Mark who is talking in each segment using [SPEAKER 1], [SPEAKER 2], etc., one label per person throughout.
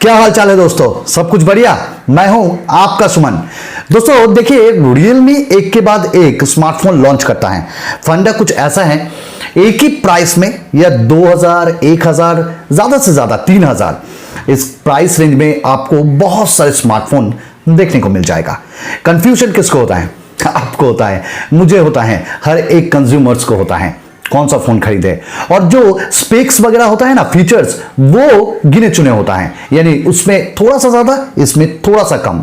[SPEAKER 1] क्या हाल चाल है दोस्तों, सब कुछ बढ़िया। मैं हूं आपका सुमन। दोस्तों देखिए, Realme एक के बाद एक स्मार्टफोन लॉन्च करता है। फंडा कुछ ऐसा है, एक ही प्राइस में या 2000, 1000, ज्यादा से ज्यादा 3000, इस प्राइस रेंज में आपको बहुत सारे स्मार्टफोन देखने को मिल जाएगा। कंफ्यूजन किसको होता है? आपको होता है, मुझे होता है, हर एक कंज्यूमर्स को होता है कौन सा फोन खरीदे। और जो स्पेक्स वगैरह होता है ना, फीचर्स, वो गिने चुने होता है, यानी उसमें थोड़ा सा ज्यादा, इसमें थोड़ा सा कम।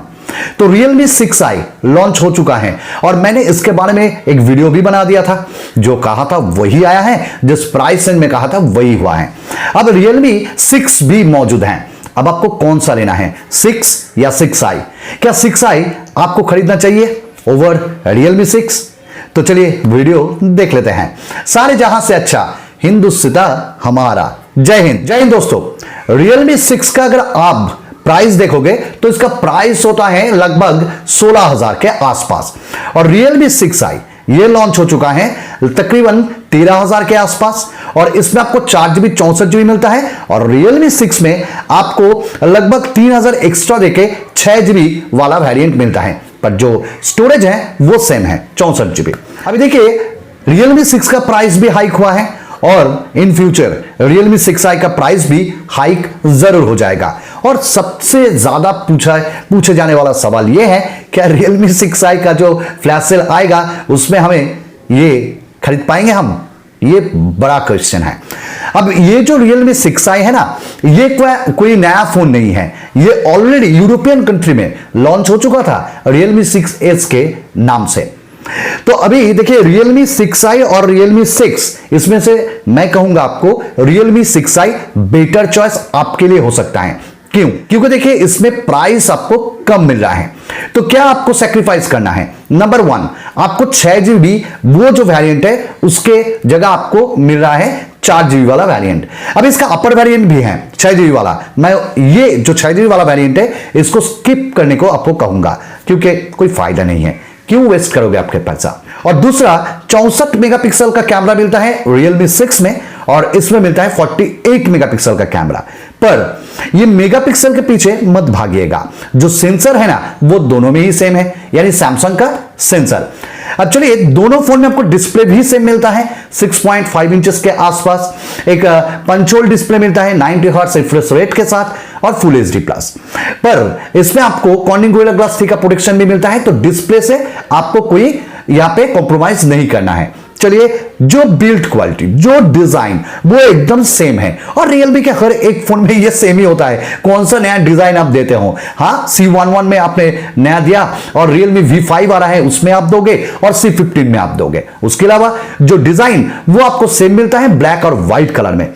[SPEAKER 1] तो Realme 6i लॉन्च हो चुका है और मैंने इसके बारे में एक वीडियो भी बना दिया था। जो कहा था वही आया है, जिस प्राइस रेंज में कहा था वही हुआ है। अब Realme 6 भी मौजूद है। अब आपको कौन सा लेना है, 6 या 6i? क्या 6i आपको खरीदना चाहिए ओवर Realme 6? तो चलिए वीडियो देख लेते हैं। सारे जहां से अच्छा हिंदुस्तान हमारा। जय हिंद। जय हिंद दोस्तों। Realme 6 का अगर आप प्राइस देखोगे तो इसका प्राइस होता है लगभग 16,000 के आसपास। और Realme 6i ये लॉन्च हो चुका है तकरीबन 13,000 के आसपास। और इसमें आपको 4GB 64GB मिलता है। और Realme 6 में आपको लगभग 3,000 एक्स्ट्रा देके 6GB वाला वेरिएंट मिलता है, पर जो स्टोरेज है वो सेम है, 64GB। अभी देखिए, Realme 6 का प्राइस भी हाइक हुआ है और इन फ्यूचर Realme 6i का प्राइस भी हाइक जरूर हो जाएगा। और सबसे ज्यादा पूछे जाने वाला सवाल यह है, क्या Realme 6i का जो फ्लैश सेल आएगा उसमें हमें ये खरीद पाएंगे हम? ये बड़ा क्वेश्चन है। अब ये जो Realme 6i है ना, ये कोई नया फोन नहीं है। ये ऑलरेडी यूरोपियन कंट्री में लॉन्च हो चुका था Realme 6s के नाम से। तो अभी देखिए, Realme 6i और Realme 6, इसमें से मैं कहूंगा आपको Realme 6i बेटर चॉइस आपके लिए हो सकता है। क्यों? क्योंकि देखिए, इसमें प्राइस आपको कम मिल रहा है। तो क्या आपको सैक्रिफाइस करना है? नंबर 1, आपको 6GB वो जो वेरिएंट है उसके जगह आपको मिल रहा है 4GB वाला वेरिएंट। अब इसका अपर वेरिएंट भी है 6GB वाला। मैं ये जो 6GB वाला वेरिएंट है इसको स्किप करने को आपको कहूंगा, क्योंकि कोई फायदा नहीं है। क्यों वेस्ट करोगे आपके पैसा? और दूसरा, 64 मेगापिक्सल का कैमरा मिलता है Realme 6 में और इसमें मिलता है 48 मेगापिक्सल का कैमरा। पर ये मेगापिक्सल के पीछे मत भागिएगा, जो सेंसर है ना वो दोनों में ही सेम है, यानी सैमसंग का सेंसर। अब चलिए, दोनों फोन में आपको डिस्प्ले भी सेम मिलता है 6.5 इंचेस के आसपास। एक पंच होल डिस्प्ले मिलता है 90 हर्ट्ज रिफ्रेश रेट के साथ और फुल एचडी प्लस। पर इसमें आपको कॉर्निंग गोरिल्ला ग्लास 3 का प्रोटेक्शन भी मिलता है, तो डिस्प्ले से आपको कोई यहां पे कॉम्प्रोमाइज नहीं करना है। चलिए, जो बिल्ड क्वालिटी, जो डिजाइन, वो एकदम सेम है। और Realme के हर एक फोन में ये सेम ही होता है, कौन सा नया डिजाइन आप देते हो। हाँ, C11 में आपने नया दिया और Realme V5 आ रहा है उसमें आप दोगे और C15 में आप दोगे। उसके अलावा जो डिजाइन वो आपको सेम मिलता है, ब्लैक और व्हाइट कलर में।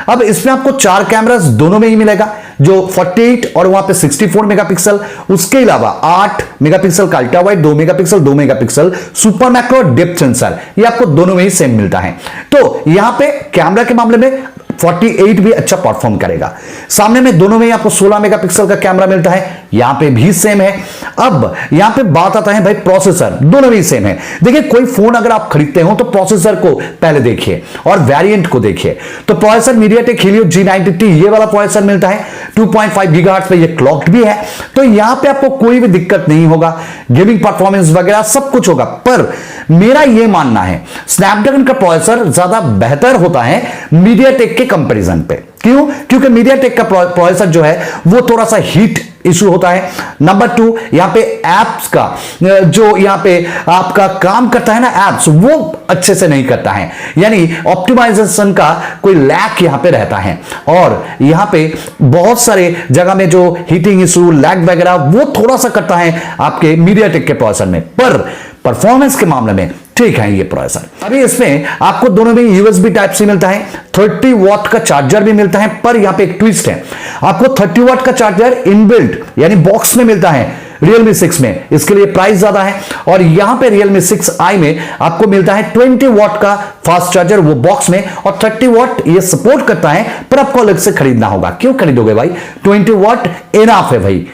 [SPEAKER 1] अब इसमें आपको 4 कैमरास दोनों में ही मिलेगा, जो 48 और वहां पे 64 मेगापिक्सल। उसके अलावा 8 मेगापिक्सल का ultra wide, 2 megapixel, 2 megapixel super macro depth sensor, ये आपको दोनों में ही सेम मिलता है। तो यहां पे कैमरा के मामले में 48 भी अच्छा परफॉर्म करेगा। सामने में दोनों में ही आपको 16 मेगापिक्सल का कैमरा मिलता है, यहां पे भी सेम है। अब यहां पे बात आता है भाई प्रोसेसर, दोनों में ही सेम है। देखिए, कोई फोन अगर आप खरीदते हो तो प्रोसेसर को पहले देखिए और वेरिएंट को देखिए। तो प्रोसेसर MediaTek Helio G90T ये वाला प्रोसेसर मिलता है, 2.5 गीगाहर्ट्ज पे ये क्लॉक्ड भी है। तो यहां पे आपको कोई भी दिक्कत नहीं होगा, गेमिंग परफॉर्मेंस वगैरह सब कुछ होगा। पर मेरा यह मानना है, स्नैपड्रैगन का प्रोसेसर ज्यादा बेहतर होता है MediaTek के कंपैरिजन पे। क्यों? क्योंकि MediaTek का प्रोसेसर जो है वो थोड़ा सा हीट इशू होता है। नंबर 2, यहां पे एप्स का जो यहां पे आपका काम करता है ना, एप्स, वो अच्छे से नहीं करता है, यानी ऑप्टिमाइजेशन का कोई लैक यहां पे रहता है। और यहां पे बहुत सारे जगह में जो हीटिंग इशू, लैग वगैरह वो थोड़ा सा करता है आपके MediaTek के प्रोसेसर में। पर परफॉर्मेंस के मामले में ठीक है ये प्रोसेसर। अभी इसमें आपको दोनों में USB Type-C मिलता है, 30 वॉट का चार्जर भी मिलता है। पर यहां पे एक ट्विस्ट है, आपको 30 वॉट का चार्जर इनबिल्ट यानी बॉक्स में मिलता है Realme 6 में, इसके लिए प्राइस ज्यादा है। और यहां पे Realme 6i में आपको मिलता है 20 वॉट का फास्ट चार्जर, वो बॉक्स में, और 30 वॉट ये सपोर्ट करता है, पर आपको अलग से खरीदना होगा। क्यों खरीदोगे भाई? 20 वॉट इनफ है भाई।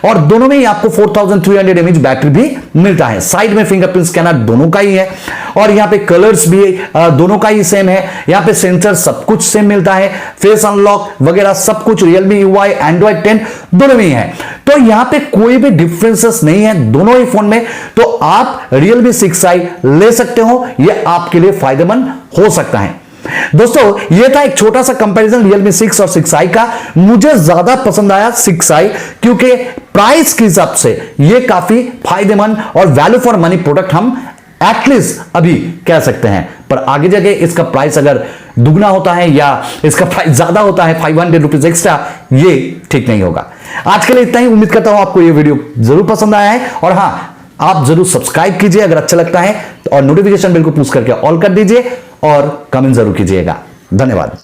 [SPEAKER 1] और दोनों में ही आपको 4300 mAh बैटरी भी मिलता है। साइड में फिंगरप्रिंट स्कैनर दोनों का ही है और यहां पे कलर्स भी दोनों का ही सेम है। यहां पे सेंसर सब कुछ सेम मिलता है, फेस अनलॉक वगैरह सब कुछ Realme UI Android 10 दोनों में ही है। तो यहां पे कोई भी डिफरेंसेस नहीं है दोनों ही फोन में। तो आप Realme 6i ले सकते हो, यह आपके लिए फायदेमंद हो सकता है। दोस्तों यह था एक छोटा सा कंपैरिजन Realme 6 और 6i का। मुझे ज्यादा पसंद आया 6i क्योंकि प्राइस के हिसाब से यह काफी फायदेमंद और वैल्यू फॉर मनी प्रोडक्ट हम एटलीस्ट अभी कह सकते हैं। पर आगे जाके इसका प्राइस अगर दुगना होता है या इसका प्राइस ज्यादा होता है 500 रुपीज एक्स्ट्रा, ये ठीक नहीं होगा। आज के लिए इतना ही। उम्मीद करता हूं आपको ये वीडियो जरूर पसंद आया है और हां, आप जरूर सब्सक्राइब कीजिए अगर अच्छा लगता है और नोटिफिकेशन बिल को पुश करके ऑल कर दीजिए और कमेंट जरूर कीजिएगा। धन्यवाद।